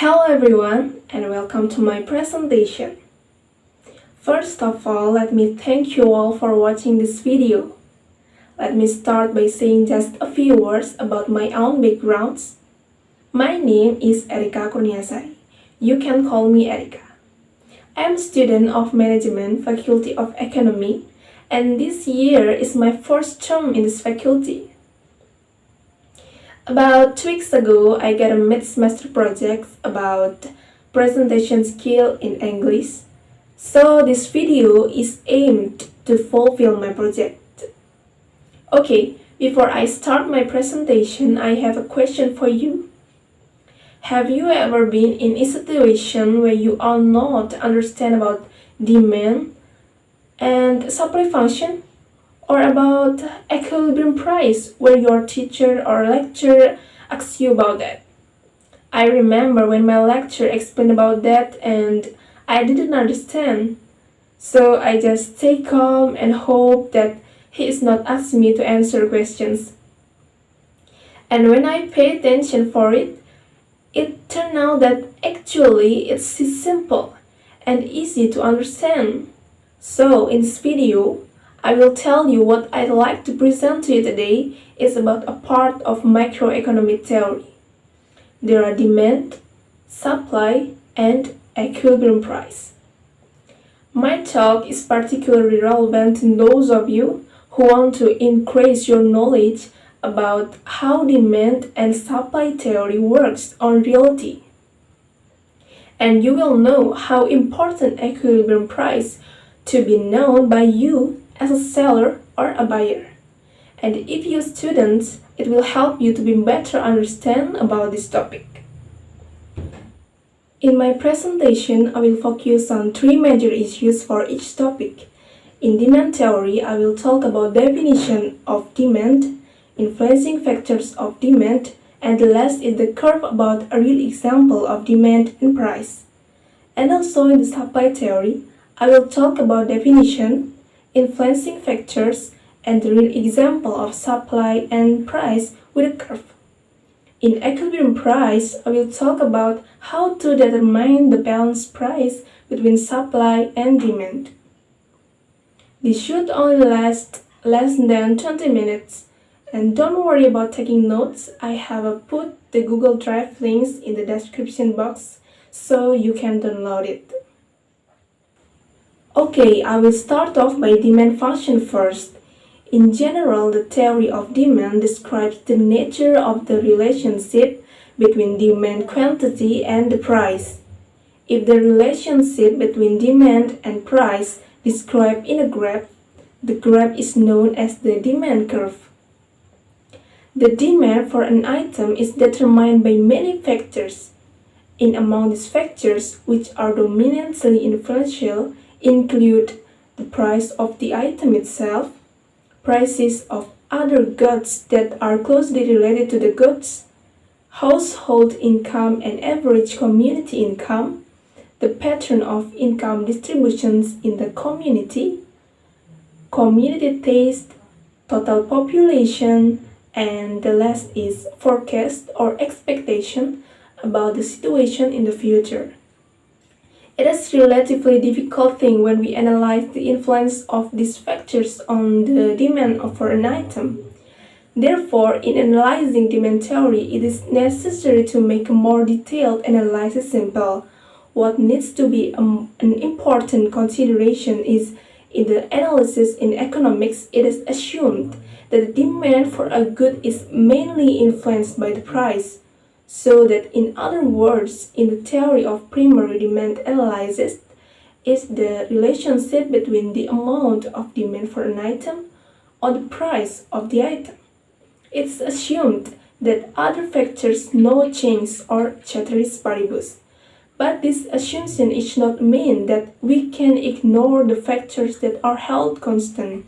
Hello everyone and welcome to my presentation. First of all, let me thank you all for watching this video. Let me start by saying just a few words about my own backgrounds. My name is Erika. You can call me Erika. I am a student of Management, Faculty of Economy, and this year is my first term in this faculty. About 2 weeks ago, I got a mid-semester project about presentation skill in English. So this video is aimed to fulfill my project. Okay, before I start my presentation, I have a question for you. Have you ever been in a situation where you are not understand about demand and supply function? Or about equilibrium price, where your teacher or lecturer asks you about that? I remember when my lecturer explained about that and I didn't understand. So I just stay calm and hope that he is not asking me to answer questions. And when I pay attention for it, it turned out that actually it's simple and easy to understand. So in this video, I will tell you what I'd like to present to you today is about a part of microeconomic theory. There are demand, supply, and equilibrium price. My talk is particularly relevant to those of you who want to increase your knowledge about how demand and supply theory works on reality. And you will know how important equilibrium price to be known by you as a seller or a buyer. And if you students, it will help you to be better understand about this topic. In my presentation, I will focus on 3 major issues for each topic. In demand theory, I will talk about definition of demand, influencing factors of demand, and the last is the curve about a real example of demand and price. And also in the supply theory, I will talk about definition, influencing factors, and the real example of supply and price with a curve. In equilibrium price, I will talk about how to determine the balanced price between supply and demand. This should only last less than 20 minutes. And don't worry about taking notes, I have put the Google Drive links in the description box so you can download it. Okay, I will start off by demand function first. In general, the theory of demand describes the nature of the relationship between demand quantity and the price. If the relationship between demand and price described in a graph, the graph is known as the demand curve. The demand for an item is determined by many factors. In among these factors, which are dominantly influential, include the price of the item itself, prices of other goods that are closely related to the goods, household income and average community income, the pattern of income distributions in the community, community taste, total population, and the last is forecast or expectation about the situation in the future. It is a relatively difficult thing when we analyze the influence of these factors on the demand for an item. Therefore, in analyzing demand theory, it is necessary to make a more detailed analysis simple. What needs to be an important consideration is in the analysis in economics, it is assumed that the demand for a good is mainly influenced by the price. So that in other words, in the theory of primary demand analysis, is the relationship between the amount of demand for an item or the price of the item. It's assumed that other factors no change or ceteris paribus. But this assumption is not mean that we can ignore the factors that are held constant.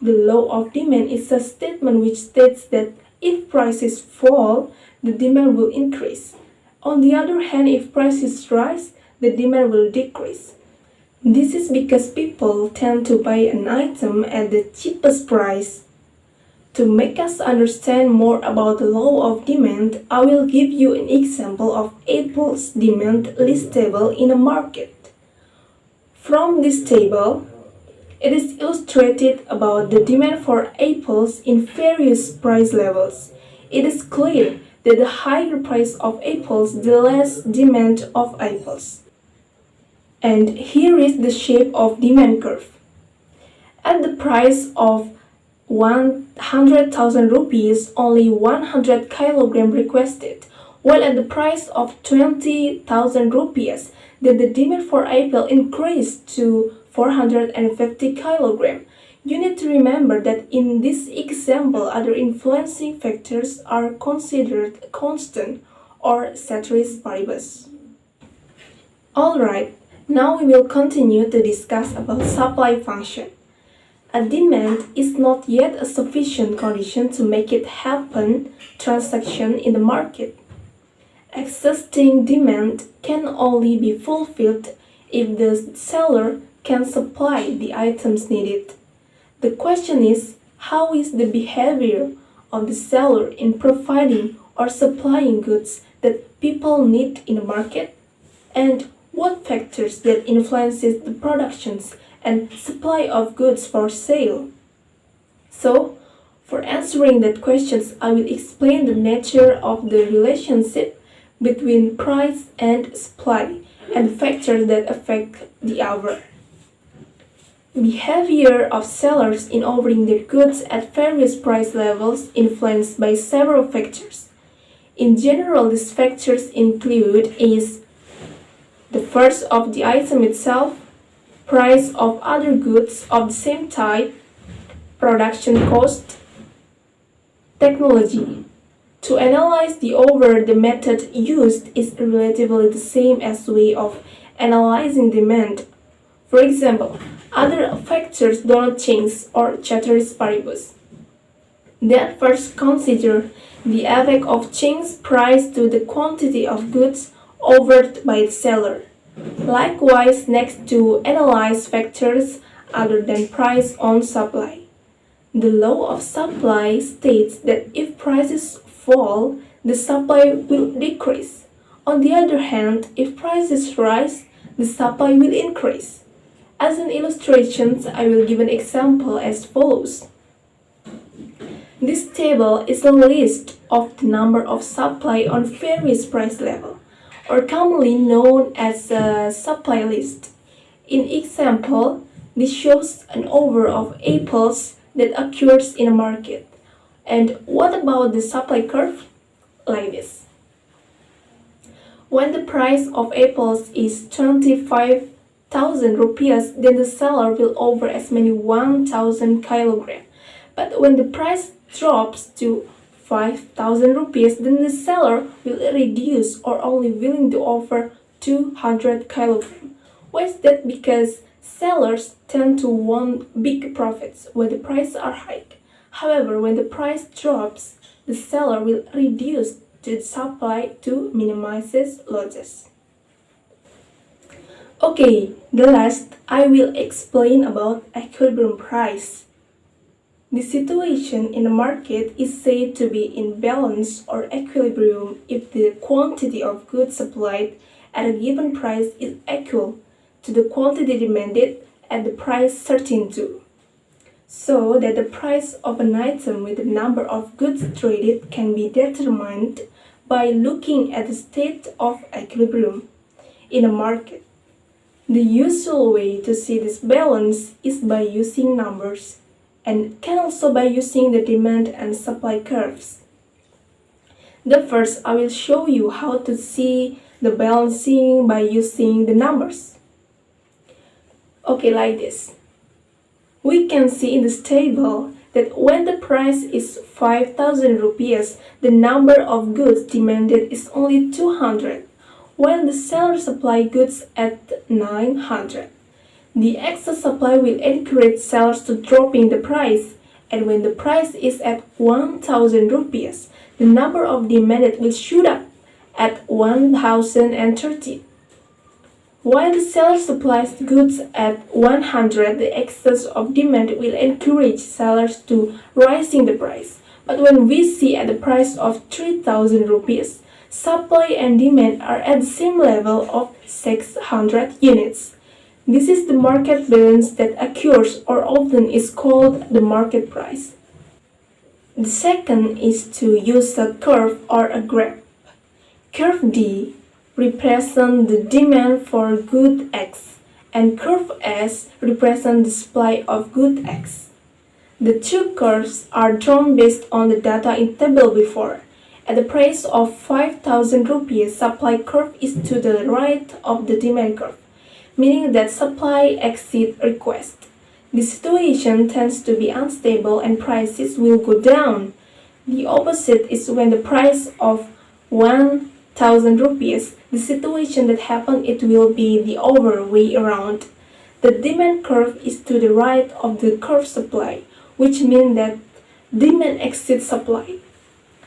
The law of demand is a statement which states that if prices fall, the demand will increase. On the other hand, if prices rise, the demand will decrease. This is because people tend to buy an item at the cheapest price. To make us understand more about the law of demand, I will give you an example of apples demand list table in a market. From this table, it is illustrated about the demand for apples in various price levels. It is clear that the higher price of apples, the less demand of apples. And here is the shape of demand curve. At the price of 100,000 rupees, only 100 kilogram requested, while at the price of 20,000 rupees, the demand for apple increased to 450 kilogram. You need to remember that in this example, other influencing factors are considered constant or ceteris paribus. Alright, now we will continue to discuss about supply function. A demand is not yet a sufficient condition to make it happen transaction in the market. Existing demand can only be fulfilled if the seller can supply the items needed. The question is, how is the behavior of the seller in providing or supplying goods that people need in the market? And what factors that influences the productions and supply of goods for sale? So, for answering that questions, I will explain the nature of the relationship between price and supply and factors that affect the other. Behavior of sellers in offering their goods at various price levels influenced by several factors. In general, these factors include is the first of the item itself, price of other goods of the same type, production cost, technology. To analyze the method used is relatively the same as way of analyzing demand. For example, other factors do not change or ceteris paribus. Then first consider the effect of change price to the quantity of goods offered by the seller. Likewise, next to analyze factors other than price on supply. The law of supply states that if prices fall, the supply will decrease. On the other hand, if prices rise, the supply will increase. As an illustration, I will give an example as follows. This table is a list of the number of supply on various price level, or commonly known as a supply list. In example, this shows an order of apples that occurs in a market. And what about the supply curve? Like this. When the price of apples is 25,000 rupees, then the seller will offer as many 1,000 kilogram. But when the price drops to 5,000 rupees, then the seller will reduce or only willing to offer 200 kilogram. Why is that? Because sellers tend to want big profits when the prices are high. However, when the price drops, the seller will reduce the supply to minimize losses. Okay, the last I will explain about equilibrium price. The situation in the market is said to be in balance or equilibrium if the quantity of goods supplied at a given price is equal to the quantity demanded at the price certain to. So that the price of an item with the number of goods traded can be determined by looking at the state of equilibrium in a market. The usual way to see this balance is by using numbers, and can also by using the demand and supply curves. The first, I will show you how to see the balancing by using the numbers. Okay, like this. We can see in this table that when the price is 5,000 rupees, the number of goods demanded is only 200, while the seller supply goods at 900. The excess supply will encourage sellers to dropping the price, and when the price is at 1,000 rupees, the number of demanded will shoot up at 1,030. While the seller supplies goods at 100, the excess of demand will encourage sellers to raising the price. But when we see at the price of 3,000 rupees, supply and demand are at the same level of 600 units. This is the market balance that occurs or often is called the market price. The second is to use a curve or a graph. Curve D represents the demand for good X and curve S represents the supply of good X. The two curves are drawn based on the data in table before. At the price of 5,000 rupees, supply curve is to the right of the demand curve, meaning that supply exceeds request. The situation tends to be unstable and prices will go down. The opposite is when the price of 1,000 rupees, the situation that happens it will be the other way around. The demand curve is to the right of the curve supply, which means that demand exceeds supply.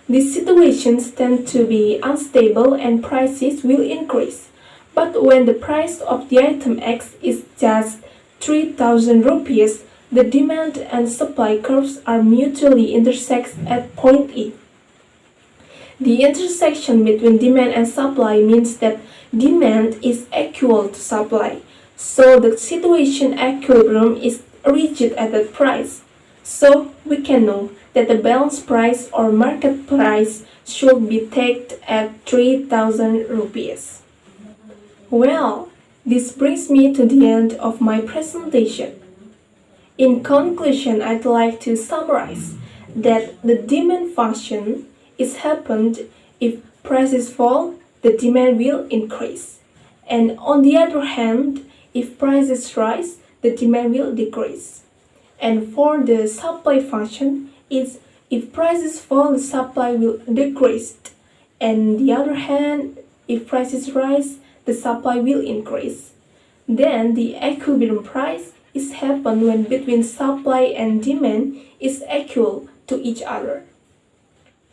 These situations tend to be unstable and prices will increase. But when the price of the item X is just 3,000 rupees, the demand and supply curves are mutually intersect at point E. The intersection between demand and supply means that demand is equal to supply, so the situation equilibrium is reached at that price. So we can know that the balance price or market price should be tagged at 3,000 rupees. Well, this brings me to the end of my presentation. In conclusion, I'd like to summarize that the demand function is happened if prices fall, the demand will increase. And on the other hand, if prices rise, the demand will decrease. And for the supply function, it's if prices fall, the supply will decrease. And the other hand, if prices rise, the supply will increase. Then the equilibrium price is happen when between supply and demand is equal to each other.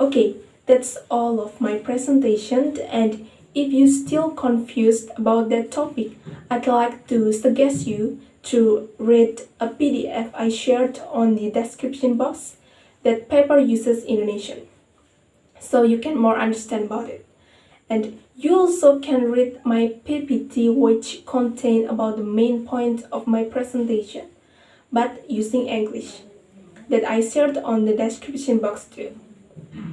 Okay, that's all of my presentation, and if you're still confused about that topic, I'd like to suggest you to read a PDF I shared on the description box that paper uses Indonesian, so you can more understand about it. And you also can read my PPT, which contain about the main point of my presentation, but using English, that I shared on the description box too.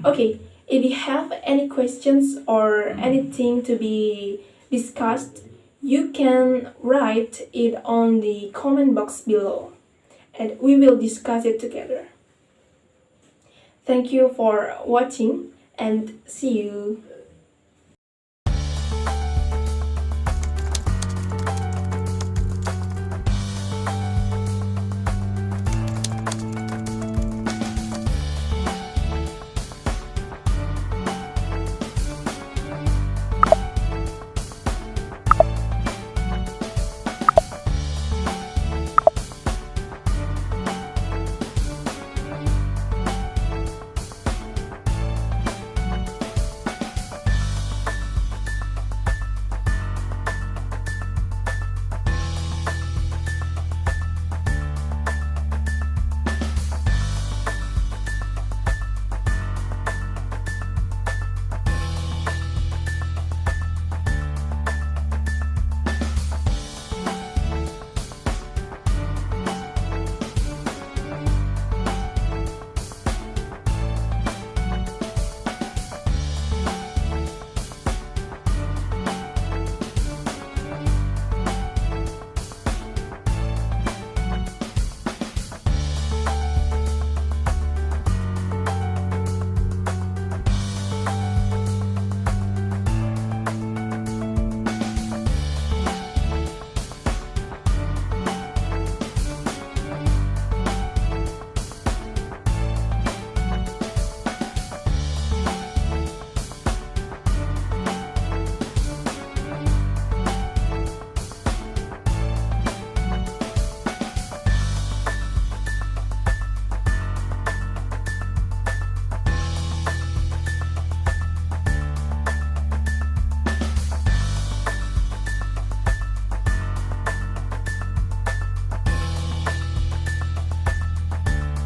Okay, if you have any questions or anything to be discussed, you can write it on the comment box below, and we will discuss it together. Thank you for watching, and see you.